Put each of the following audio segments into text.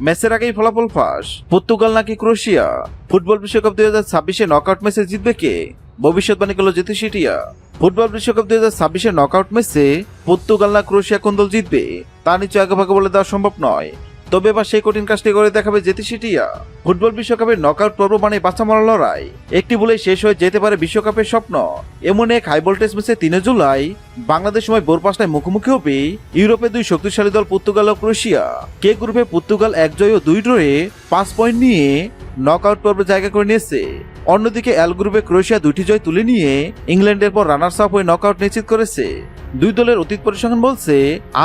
ম্যাচের আগেই ফলাফল ফাঁস, পর্তুগাল নাকি ক্রোয়েশিয়া। ফুটবল বিশ্বকাপ 2026-এ নকআউট ম্যাচে জিতবে কে? ভবিষ্যৎবাণী করল জ্যোতিষীটিয়া। ফুটবল বিশ্বকাপ 2026-এর নকআউট ম্যাচে পর্তুগাল না ক্রোয়েশিয়া কোন দল জিতবে তা নিশ্চয় আগেভাগে বলে দেওয়া সম্ভব নয়। তবে এবার সেই কঠিন কাজটি করে দেখাবে জ্যোতিষীটিয়া। ফুটবল বিশ্বকাপের নকআউট পর্ব মানে বাঁচা মরা লড়াই। একটি বলে শেষ হয়ে যেতে পারে বিশ্বকাপের স্বপ্ন। এমন এক হাই ভোল্টেজ ম্যাচে 3 জুলাই বাংলাদেশ সময় ভোর 5টায় মুখোমুখি হবে ইউরোপের দুই শক্তিশালী দল পর্তুগাল ও ক্রোয়েশিয়া। কে গ্রুপে পর্তুগাল 1 জয় ও 2 ড্রয়ে 5 পয়েন্ট নিয়ে নকআউট পর্বে জায়গা করে নিয়েছে। অন্যদিকে এল গ্রুপে ক্রোয়েশিয়া 2টি জয় তুলে নিয়ে ইংল্যান্ডের পর রানার্স আপ হয়ে নকআউট নিশ্চিত করেছে। দুই দলের অতীত পরিসংখ্যান বলছে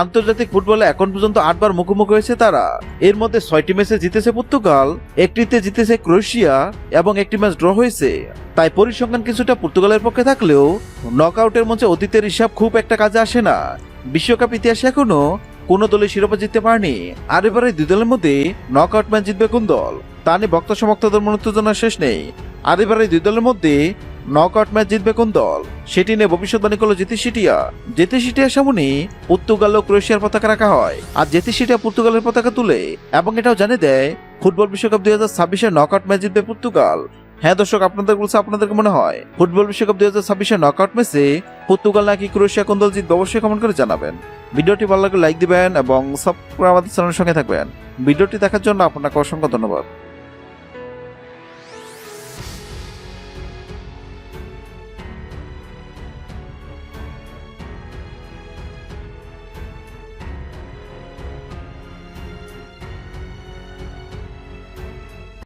আন্তর্জাতিক ফুটবলে এখন পর্যন্ত 8 বার মুখোমুখি হয়েছে তারা। এর মধ্যে 6টি ম্যাচে জিতেছে পর্তুগাল, একটিতে জিতেছে ক্রোয়েশিয়া এবং একটি ম্যাচ ড্র হয়েছে। তাই পরিসংখ্যান কিছুটা পর্তুগালের পক্ষে থাকলেও নকআউটের মঞ্চে অতীতের হিসাব খুব একটা কাজে আসে না। বিশ্বকাপ ইতিহাসে এখনো কোনো দলের শিরোপা জিততে পারেনি। আর এবারে দুই দলের মধ্যে নকআউট ম্যাচ জিতবে কোন দল তা নিয়ে ভক্ত সমর্থকদের মনোত্তেজনা শেষ নেই। আর এবারে দুই দলের মধ্যে নকআউট ম্যাচ জিতবে কোন দল সেটি নিয়ে ভবিষ্যৎবাণী করলো জ্যোতিষীটিয়া। জ্যোতিষীটিয়ার সামনে পর্তুগাল ও ক্রোয়েশিয়ার পতাকা রাখা হয় আর জ্যোতিষীটিয়া পর্তুগালের পতাকা তুলে এবং এটাও জানিয়ে দেয় ফুটবল বিশ্বকাপ 2026-এর নকআউট ম্যাচ জিতবে পর্তুগাল। হ্যাঁ দর্শক, আপনাদের বলছে আপনাদের মনে হয় ফুটবল বিশ্বকাপ 2026-এর নকআউট ম্যাচে পর্তুগাল নাকি ক্রোয়েশিয়া কোন দল জিতবে অবশ্যই কমেন্ট করে জানাবেন। ভিডিওটি ভালো লাগলে লাইক দিবেন এবং সাবস্ক্রাইব আমাদের চ্যানেলের সঙ্গে থাকবেন। ভিডিওটি দেখার জন্য আপনাকে অসংখ্য ধন্যবাদ।